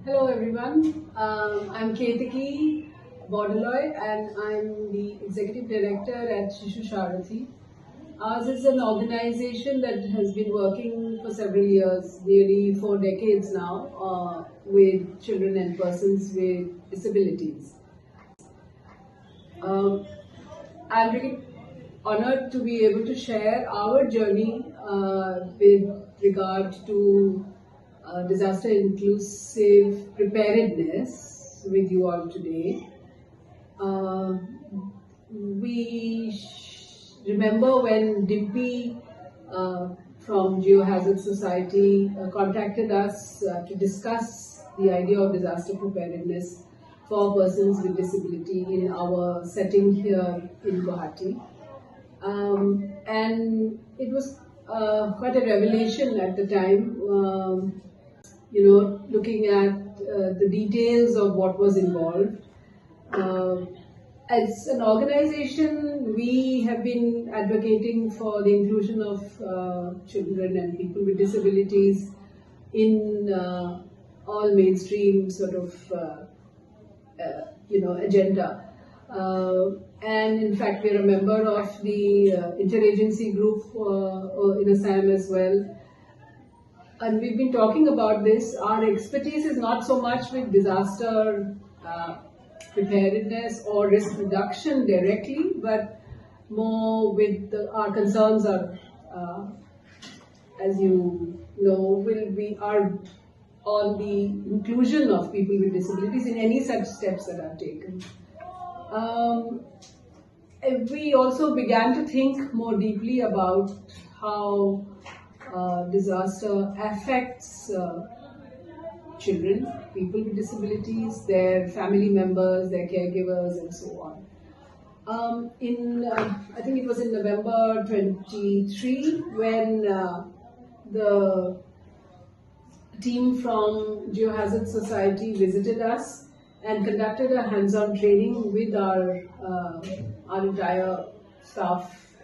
Hello everyone, I'm Ketaki Bardalai and I'm the Executive Director at Shishu Sarothi. Ours is an organization that has been working for several years, nearly 4 decades now, with children and persons with disabilities. Um, I'm really honored to be able to share our journey with regard to disaster inclusive preparedness with you all today. Uh, we remember when Dimpy from GeoHazards Society contacted us to discuss the idea of disaster preparedness for persons with disability in our setting here in Guwahati. And it was quite a revelation at the time, looking at the details of what was involved. Uh, as an organization, we have been advocating for the inclusion of children and people with disabilities in all mainstream sort of agenda. And in fact, we're a member of the interagency group in Assam as well. And we've been talking about this. Our expertise is not so much with disaster preparedness or risk reduction directly, but more with our concerns are, as you know, are on the inclusion of people with disabilities in any such steps that are taken. We also began to think more deeply about how disaster affects children, people with disabilities, their family members, their caregivers, and so on. I think it was in November 23 when the team from GeoHazards Society visited us and conducted a hands-on training with our entire staff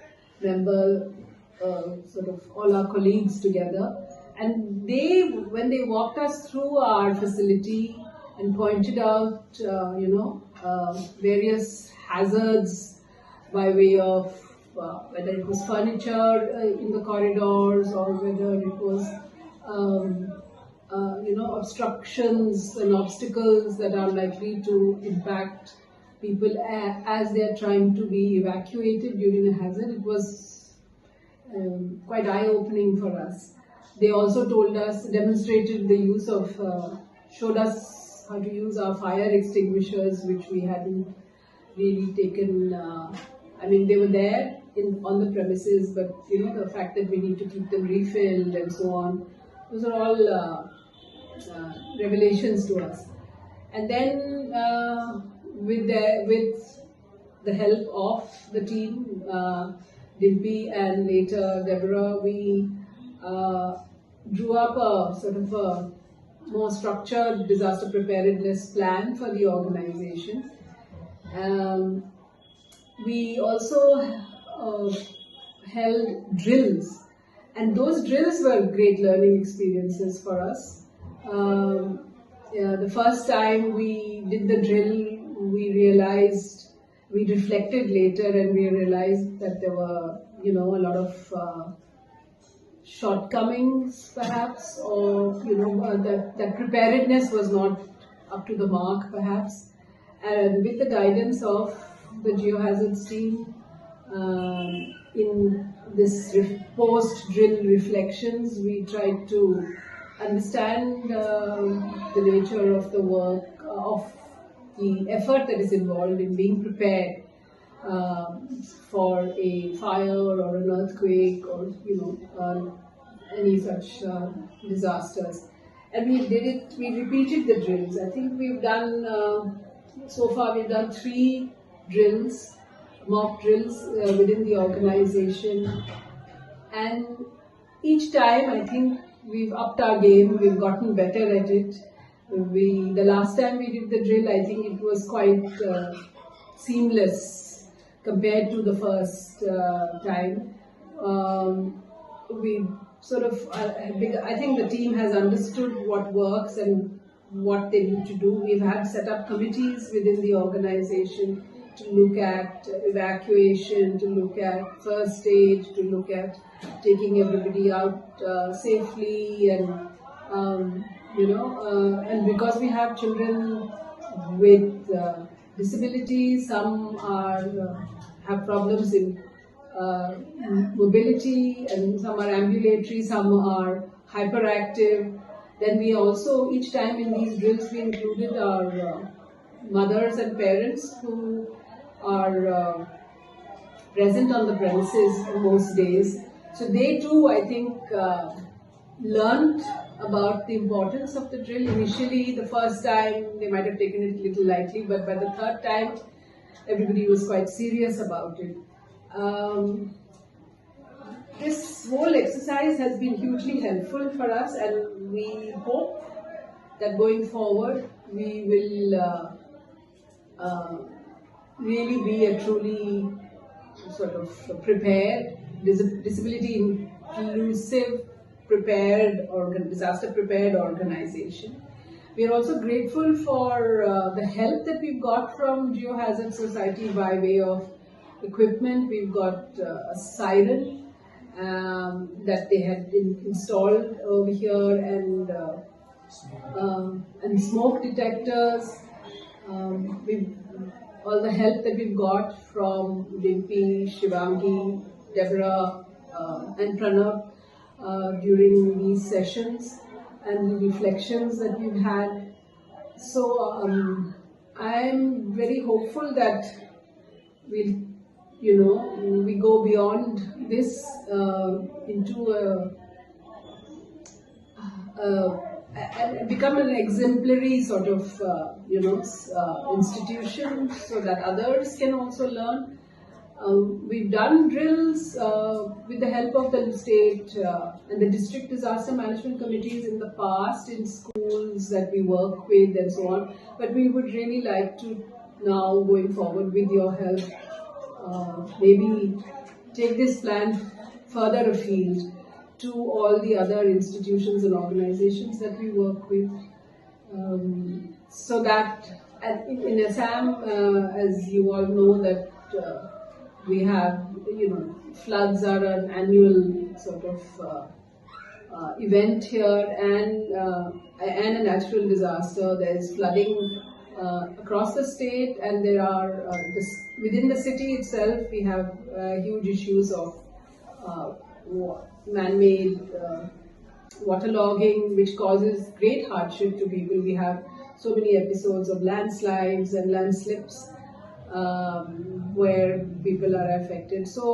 member, sort of all our colleagues together. And when they walked us through our facility and pointed out, various hazards by way of whether it was furniture in the corridors or whether it was obstructions and obstacles that are likely to impact people as they are trying to be evacuated during a hazard. It was quite eye-opening for us. They also demonstrated the use of, showed us how to use our fire extinguishers, which we hadn't really taken. They were there on the premises, but the fact that we need to keep them refilled and so on, those are all revelations to us. And then with the help of the team, Dimpy and later Deborah, we drew up a sort of a more structured disaster preparedness plan for the organization. We also held drills, and those drills were great learning experiences for us. The first time we did the drill, we reflected later and we realized that there were, a lot of shortcomings perhaps, or, that preparedness was not up to the mark perhaps. And with the guidance of the GeoHazards team, in this post-drill reflections, we tried to understand the nature of the work, of the effort that is involved in being prepared for a fire or an earthquake or any such disasters. And we repeated the drills. I think we've done, so far we've done 3 drills, mock drills within the organization. And each time I think we've upped our game, we've gotten better at it. The last time we did the drill, I think it was quite seamless compared to the first time. We sort of, I think the team has understood what works and what they need to do. We've had set up committees within the organization to look at evacuation, to look at first aid, to look at taking everybody out safely, and and because we have children with disabilities, some have problems in mobility, and some are ambulatory, some are hyperactive. Then we also, each time in these drills, we included our mothers and parents who are present on the premises most days. So they too, I think, learned about the importance of the drill. Initially, the first time, they might have taken it a little lightly, but by the third time, everybody was quite serious about it. This whole exercise has been hugely helpful for us, and we hope that going forward we will really be a truly sort of prepared, disability inclusive, prepared, disaster prepared organization. We are also grateful for the help that we've got from GeoHazards Society by way of equipment. We've got a siren that they had installed over here, and smoke detectors. All the help that we've got from Dimpy, Shivangi, Deborah, and Pranav during these sessions, and the reflections that we've had. So I'm very hopeful that we go beyond this into and become an exemplary sort of institution, so that others can also learn. We've done drills with the help of the state and the district disaster management committees in the past in schools that we work with and so on. But we would really like to now, going forward with your help, maybe take this plan further afield to all the other institutions and organizations that we work with. So that in Assam, as you all know, that we have, floods are an annual sort of event here, and a natural disaster. There is flooding across the state, and there are within the city itself we have huge issues of man-made waterlogging, which causes great hardship to people. We have so many episodes of landslides and landslips where people are affected. So